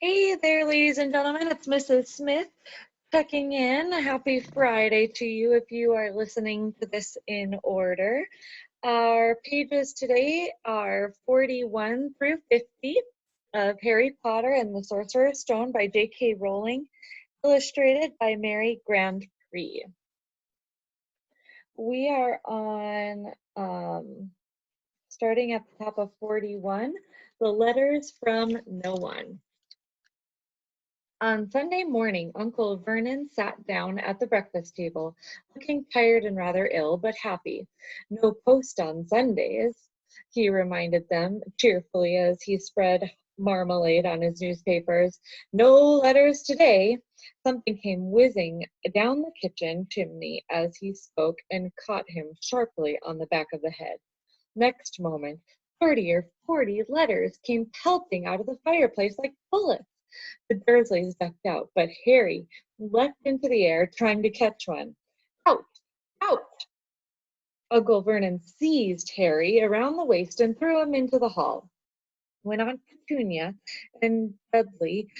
Hey there, ladies and gentlemen. It's Mrs. Smith checking in. Happy Friday to you if you are listening to this in order. Our pages today are 41 through 50 of Harry Potter and the Sorcerer's Stone by JK Rowling, illustrated by Mary Grandpre. We are on, starting at the top of 41, the letters from no one. On Sunday morning, Uncle Vernon sat down at the breakfast table, looking tired and rather ill, but happy. No post on Sundays, he reminded them cheerfully as he spread marmalade on his newspapers. No letters today. Something came whizzing down the kitchen chimney as he spoke and caught him sharply on the back of the head. Next moment, 30 or 40 letters came pelting out of the fireplace like bullets. The Dursleys ducked out, but Harry leapt into the air, trying to catch one. Out! Out! Uncle Vernon seized Harry around the waist and threw him into the hall. When Aunt Petunia and Dudley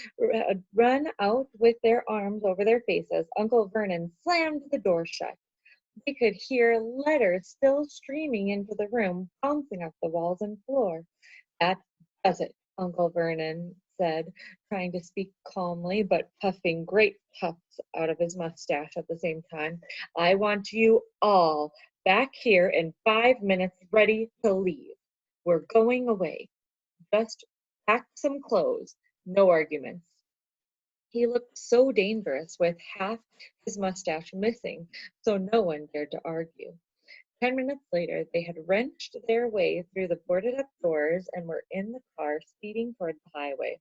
run out with their arms over their faces, Uncle Vernon slammed the door shut. They could hear letters still streaming into the room, bouncing off the walls and floor. That does it, Uncle Vernon said, trying to speak calmly, but puffing great puffs out of his mustache at the same time. I want you all back here in 5 minutes, ready to leave. We're going away. Just pack some clothes. No arguments. He looked so dangerous with half his mustache missing, so no one dared to argue. 10 minutes later, they had wrenched their way through the boarded-up doors and were in the car speeding toward the highway.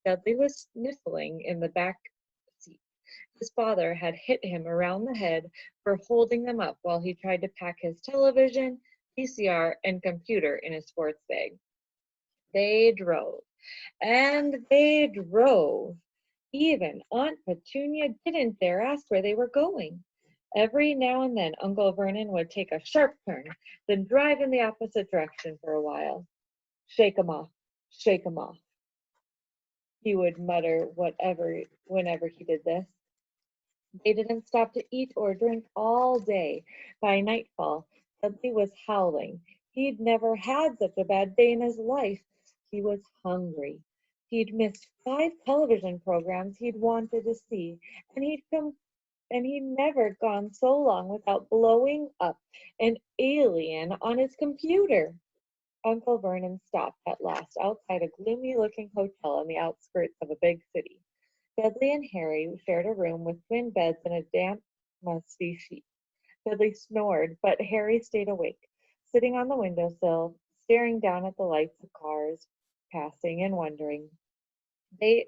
Dudley was sniffling in the back seat. His father had hit him around the head for holding them up while he tried to pack his television, VCR, and computer in his sports bag. They drove, and they drove. Even Aunt Petunia didn't dare ask where they were going. Every now and then Uncle Vernon would take a sharp turn, then drive in the opposite direction for a while. Shake 'em off, shake 'em off, he would mutter whenever he did this. They didn't stop to eat or drink all day. By nightfall, Dudley was howling. He'd never had such a bad day in his life. He was hungry. He'd missed 5 television programs he'd wanted to see, and he'd never gone so long without blowing up an alien on his computer. Uncle Vernon stopped at last outside a gloomy-looking hotel on the outskirts of a big city. Dudley and Harry shared a room with twin beds and a damp, musty sheet. Dudley snored, but Harry stayed awake, sitting on the windowsill, staring down at the lights of cars passing and wondering. They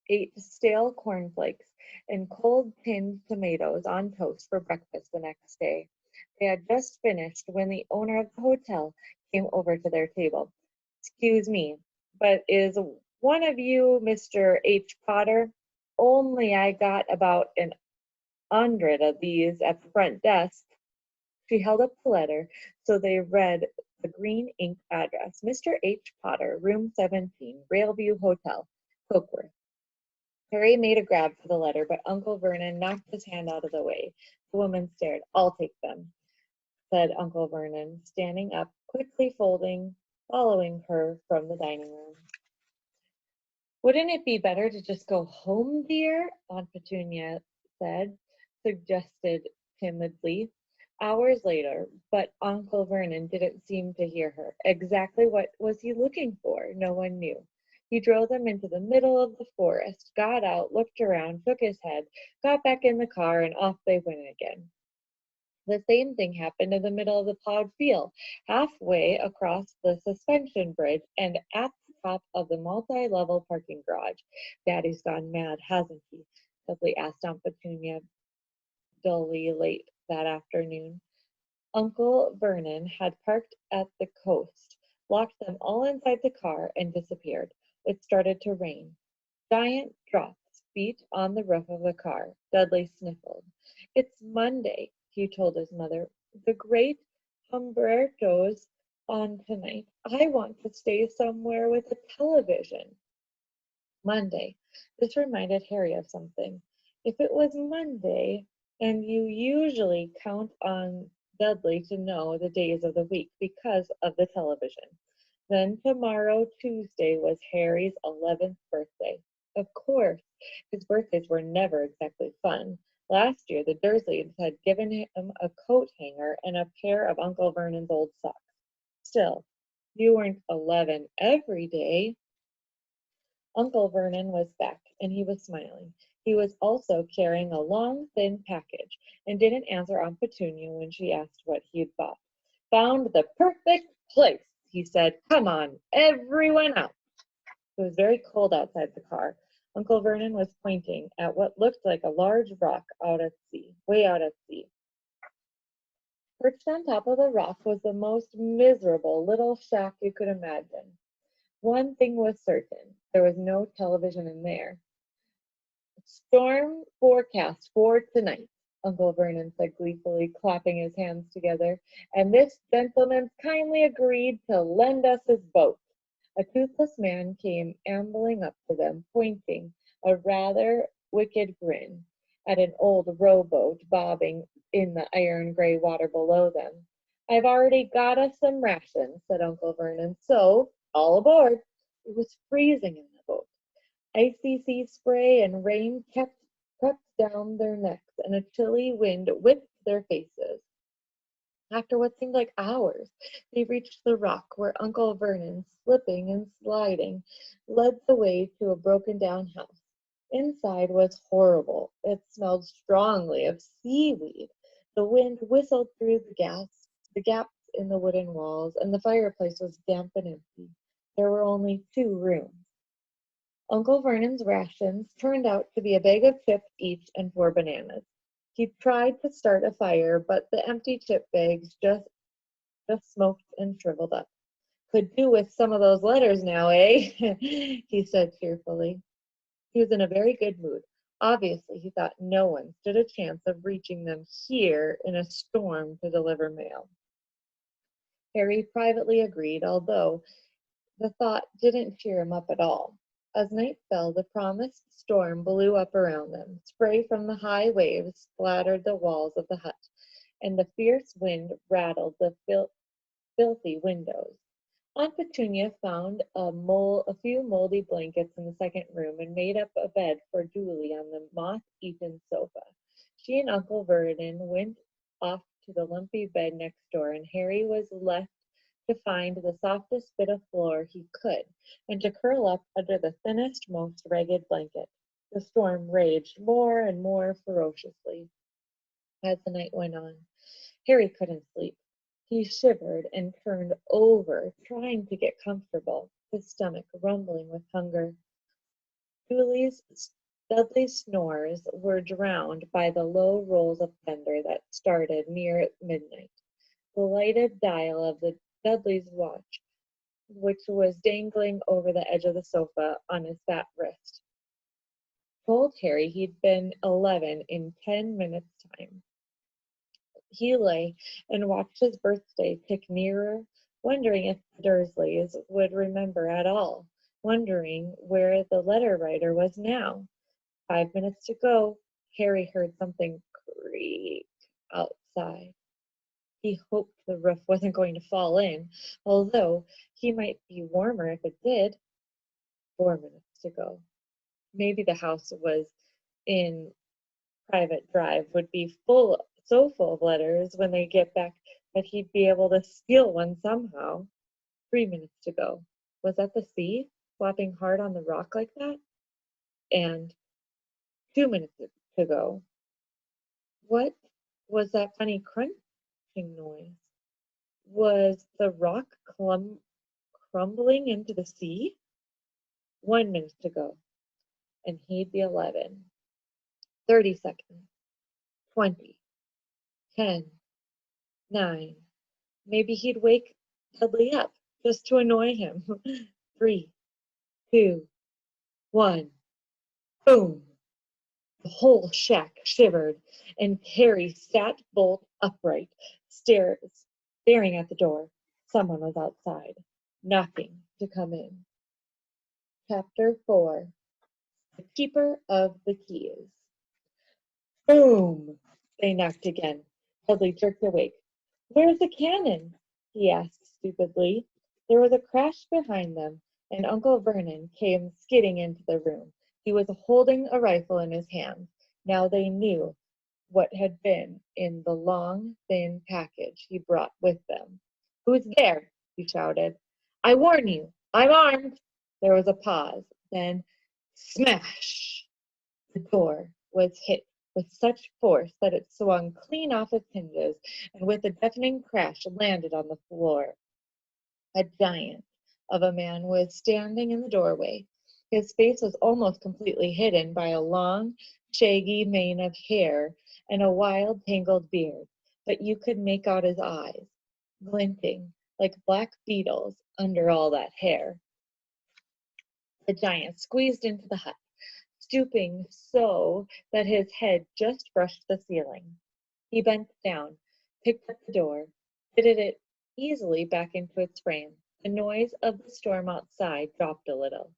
ate stale cornflakes and cold tinned tomatoes on toast for breakfast the next day. They had just finished when the owner of the hotel came over to their table. Excuse me, but is one of you Mr. H. Potter? Only I got about 100 of these at the front desk. She held up the letter, so they read the green ink address. Mr. H. Potter, room 17, Railview Hotel, Cokeworth. Harry made a grab for the letter, but Uncle Vernon knocked his hand out of the way. The woman stared. I'll take them, said Uncle Vernon, standing up, quickly following her from the dining room. Wouldn't it be better to just go home, dear? Aunt Petunia suggested timidly. Hours later, but Uncle Vernon didn't seem to hear her. Exactly what was he looking for? No one knew. He drove them into the middle of the forest, got out, looked around, shook his head, got back in the car, and off they went again. The same thing happened in the middle of the plowed field, halfway across the suspension bridge, and at the top of the multi-level parking garage. Daddy's gone mad, hasn't he? Dudley asked Aunt Petunia dully late that afternoon. Uncle Vernon had parked at the coast, locked them all inside the car, and disappeared. It started to rain. Giant drops beat on the roof of the car. Dudley sniffled. It's Monday, he told his mother. The great Humberto's on tonight. I want to stay somewhere with a television. Monday. This reminded Harry of something. If it was Monday, and you usually count on Dudley to know the days of the week because of the television, then tomorrow, Tuesday, was Harry's 11th birthday. Of course, his birthdays were never exactly fun. Last year, the Dursleys had given him a coat hanger and a pair of Uncle Vernon's old socks. Still, you weren't 11 every day. Uncle Vernon was back, and he was smiling. He was also carrying a long, thin package, and didn't answer Aunt Petunia when she asked what he had bought. "Found the perfect place," he said. "Come on, everyone out." It was very cold outside the car. Uncle Vernon was pointing at what looked like a large rock out at sea, way out at sea. Perched on top of the rock was the most miserable little shack you could imagine. One thing was certain, there was no television in there. "Storm forecast for tonight," Uncle Vernon said gleefully, clapping his hands together, "and this gentleman's kindly agreed to lend us his boat." A toothless man came ambling up to them, pointing a rather wicked grin at an old rowboat bobbing in the iron-gray water below them. "I've already got us some rations," said Uncle Vernon, "so all aboard." It was freezing in the boat. Icy sea spray and rain crept down their necks, and a chilly wind whipped their faces. After what seemed like hours, they reached the rock where Uncle Vernon, slipping and sliding, led the way to a broken-down house. Inside was horrible. It smelled strongly of seaweed. The wind whistled through the gaps in the wooden walls, and the fireplace was damp and empty. There were only 2 rooms. Uncle Vernon's rations turned out to be a bag of chips each and 4 bananas. He tried to start a fire, but the empty chip bags just smoked and shriveled up. "Could do with some of those letters now, eh?" he said cheerfully. He was in a very good mood. Obviously, he thought no one stood a chance of reaching them here in a storm to deliver mail. Harry privately agreed, although the thought didn't cheer him up at all. As night fell, the promised storm blew up around them. Spray from the high waves splattered the walls of the hut, and the fierce wind rattled the filthy windows. Aunt Petunia found a few moldy blankets in the second room and made up a bed for Julie on the moth-eaten sofa. She and Uncle Vernon went off to the lumpy bed next door, and Harry was left to find the softest bit of floor he could, and to curl up under the thinnest, most ragged blanket. The storm raged more and more ferociously as the night went on. Harry couldn't sleep. He shivered and turned over, trying to get comfortable, his stomach rumbling with hunger. Julie's Dudley's snores were drowned by the low rolls of thunder that started near midnight. The lighted dial of the Dudley's watch, which was dangling over the edge of the sofa on his fat wrist, told Harry he'd been 11 in 10 minutes' time. He lay and watched his birthday tick nearer, wondering if the Dursleys would remember at all, wondering where the letter writer was now. 5 minutes to go. Harry heard something creak outside. He hoped the roof wasn't going to fall in, although he might be warmer if it did. 4 minutes to go. Maybe the house was in private drive would be so full of letters when they get back that he'd be able to steal one somehow. 3 minutes to go. Was that the sea slapping hard on the rock like that? And 2 minutes to go. What was that funny crunching noise? Was the rock crumbling into the sea? 1 minute to go, and he'd be 11. 30 seconds. 20. 10. 9. Maybe he'd wake Dudley up just to annoy him. 3, 2, 1. Boom! The whole shack shivered, and Harry sat bolt upright, staring at the door. Someone was outside, knocking to come in. Chapter 4. the keeper of the keys. Boom! They knocked again. Dudley jerked awake. Where's the cannon? He asked stupidly. There was a crash behind them, and Uncle Vernon came skidding into the room. He was holding a rifle in his hand. Now they knew what had been in the long, thin package he brought with them. Who's there? He shouted. I warn you, I'm armed. There was a pause. Then, smash! The door was hit with such force that it swung clean off its hinges and with a deafening crash landed on the floor. A giant of a man was standing in the doorway. His face was almost completely hidden by a long, shaggy mane of hair and a wild, tangled beard, but you could make out his eyes, glinting like black beetles under all that hair. The giant squeezed into the hut, stooping so that his head just brushed the ceiling. He bent down, picked up the door, fitted it easily back into its frame. The noise of the storm outside dropped a little.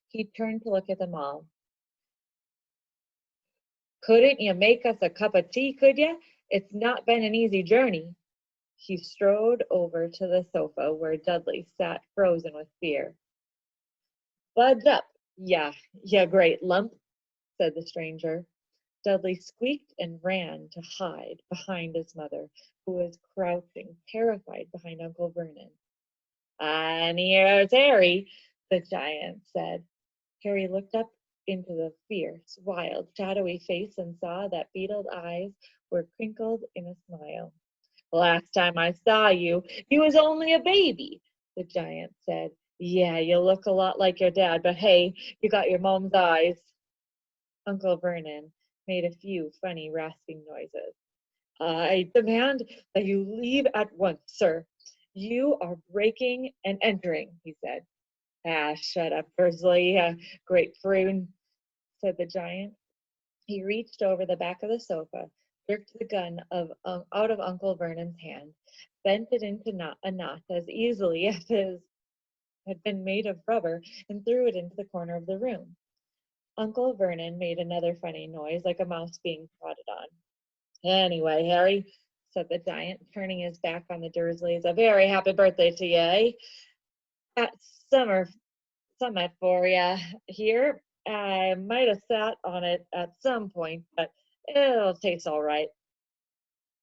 He turned to look at them all. Couldn't you make us a cup of tea, could you? It's not been an easy journey. He strode over to the sofa where Dudley sat frozen with fear. Budge up, ya great lump, said the stranger. Dudley squeaked and ran to hide behind his mother, who was crouching, terrified, behind Uncle Vernon. And here's Harry, the giant said. Harry looked up into the fierce, wild, shadowy face and saw that beetled eyes were crinkled in a smile. Last time I saw you, you was only a baby, the giant said. Yeah, you look a lot like your dad, but hey, you got your mom's eyes. Uncle Vernon made a few funny rasping noises. I demand that you leave at once, sir. You are breaking and entering, he said. Ah, shut up, Dursley, great prune, said the giant. He reached over the back of the sofa, jerked the gun out of Uncle Vernon's hand, bent it into a knot as easily as it had been made of rubber, and threw it into the corner of the room. Uncle Vernon made another funny noise, like a mouse being trodden on. Anyway, Harry, said the giant, turning his back on the Dursleys, a very happy birthday to you, eh? That summit for you here. I might have sat on it at some point, but it'll taste all right.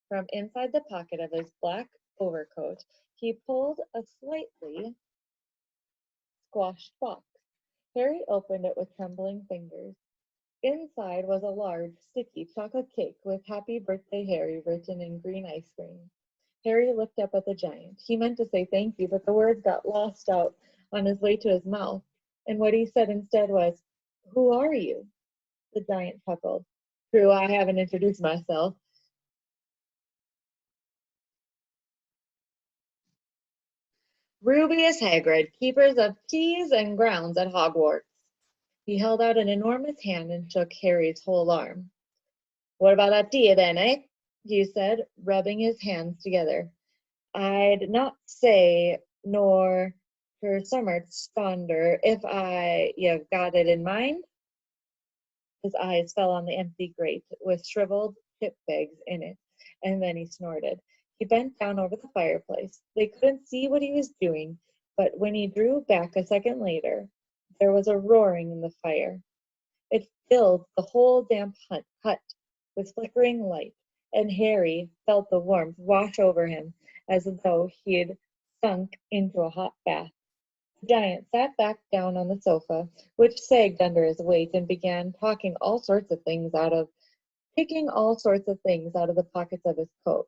From inside the pocket of his black overcoat, he pulled a slightly squashed box. Harry opened it with trembling fingers. Inside was a large, sticky chocolate cake with Happy Birthday Harry written in green ice cream. Harry looked up at the giant. He meant to say thank you, but the words got lost out on his way to his mouth, and what he said instead was, Who are you? The giant chuckled. True, I haven't introduced myself. Rubius Hagrid, keepers of keys and grounds at Hogwarts. He held out an enormous hand and shook Harry's whole arm. What about that tea then, eh? He said, rubbing his hands together. I'd not say nor her summer stonder if you've got it in mind. His eyes fell on the empty grate with shriveled chip bags in it, and then he snorted. He bent down over the fireplace. They couldn't see what he was doing, but when he drew back a second later, there was a roaring in the fire. It filled the whole damp hut with flickering light, and Harry felt the warmth wash over him as though he had sunk into a hot bath. The giant sat back down on the sofa, which sagged under his weight, and began taking all sorts of things out of the pockets of his coat.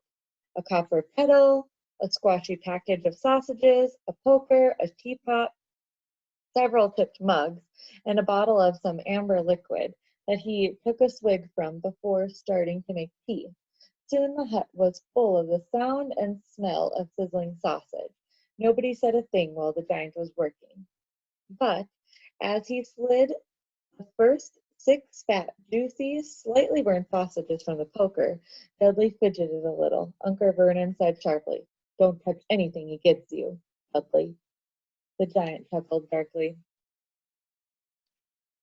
A copper kettle, a squashy package of sausages, a poker, a teapot, several tipped mugs, and a bottle of some amber liquid that he took a swig from before starting to make tea. Soon the hut was full of the sound and smell of sizzling sausage. Nobody said a thing while the giant was working. But as he slid the first 6 fat, juicy, slightly burned sausages from the poker, Dudley fidgeted a little. Uncle Vernon said sharply, Don't touch anything he gives you, Dudley. The giant chuckled darkly.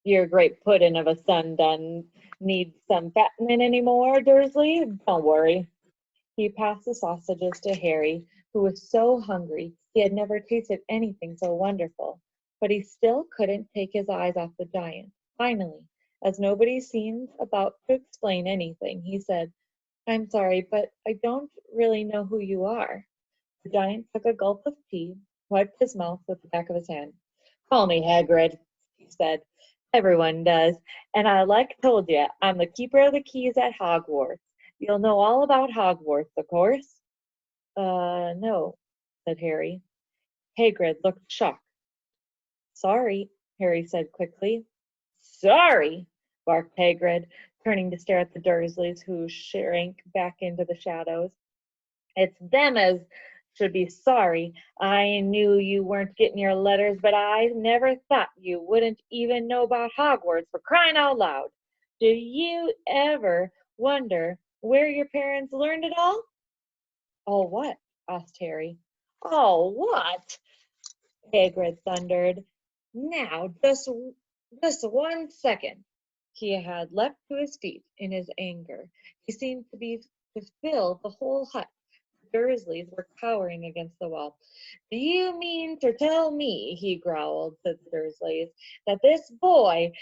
Your great puddin' of a son doesn't need some fattening anymore, Dursley. Don't worry. He passed the sausages to Harry, who was so hungry he had never tasted anything so wonderful. But he still couldn't take his eyes off the giant. Finally, as nobody seemed about to explain anything, he said, I'm sorry, but I don't really know who you are. The giant took a gulp of tea, wiped his mouth with the back of his hand. Call me Hagrid, he said. Everyone does. And I like told you, I'm the keeper of the keys at Hogwarts. You'll know all about Hogwarts, of course. No, said Harry. Hagrid looked shocked. Sorry, Harry said quickly. Sorry, barked Hagrid, turning to stare at the Dursleys, who shrank back into the shadows. It's them as should be sorry. I knew you weren't getting your letters, but I never thought you wouldn't even know about Hogwarts, for crying out loud. Do you ever wonder where your parents learned it all? All what? Asked Harry. All what? Hagrid thundered. Now, just 1 second. He had leapt to his feet in his anger. He seemed to fill the whole hut. The Dursleys were cowering against the wall. Do you mean to tell me, he growled to the Dursleys, that this boy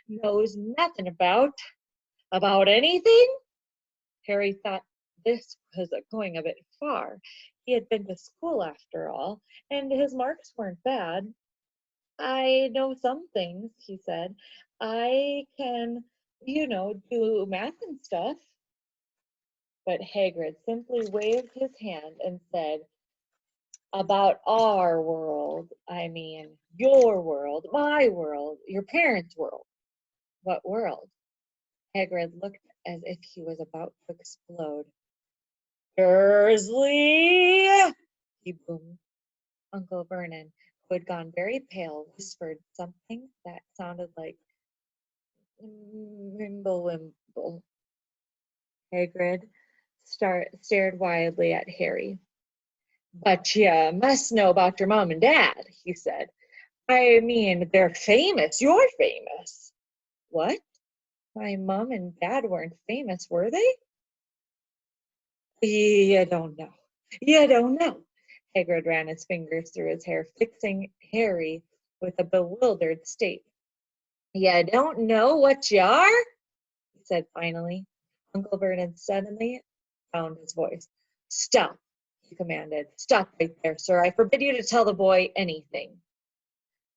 knows nothing about anything? Harry thought this was going a bit far. He had been to school after all, and his marks weren't bad. I know some things, he said. I can, do math and stuff. But Hagrid simply waved his hand and said, about our world, I mean, your world, my world, your parents' world. What world? Hagrid looked as if he was about to explode. Dursley! He boomed. Uncle Vernon, who had gone very pale, whispered something that sounded like Mimblewimble. Hagrid stared wildly at Harry. But you must know about your mom and dad, he said. I mean, they're famous. You're famous. What? My mom and dad weren't famous, were they? You don't know. You don't know. Hagrid ran his fingers through his hair, fixing Harry with a bewildered state. You don't know what you are? He said finally. Uncle Vernon suddenly found his voice. Stop, he commanded. Stop right there, sir. I forbid you to tell the boy anything.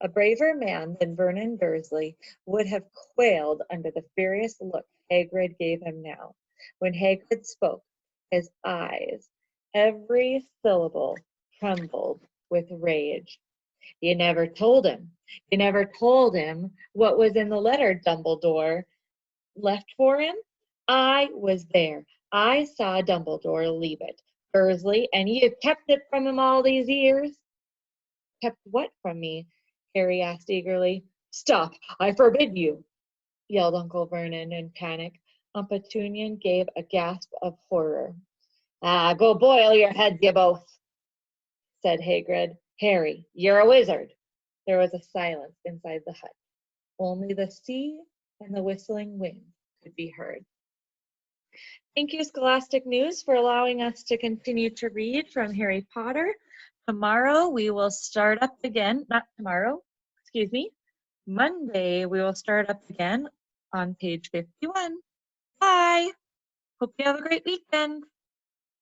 A braver man than Vernon Dursley would have quailed under the furious look Hagrid gave him now. When Hagrid spoke, his eyes, every syllable, trembled with rage. You never told him. You never told him what was in the letter Dumbledore left for him? I was there. I saw Dumbledore leave it, Dursley, and you kept it from him all these years? Kept what from me? Harry asked eagerly. Stop! I forbid you! Yelled Uncle Vernon in panic. Aunt Petunia gave a gasp of horror. Ah, go boil your heads, you both, said Hagrid. Harry, you're a wizard. There was a silence inside the hut. Only the sea and the whistling wind could be heard. Thank you, Scholastic News, for allowing us to continue to read from Harry Potter. Tomorrow we will start up again, not tomorrow, excuse me. Monday we will start up again on page 51. Bye. Hope you have a great weekend.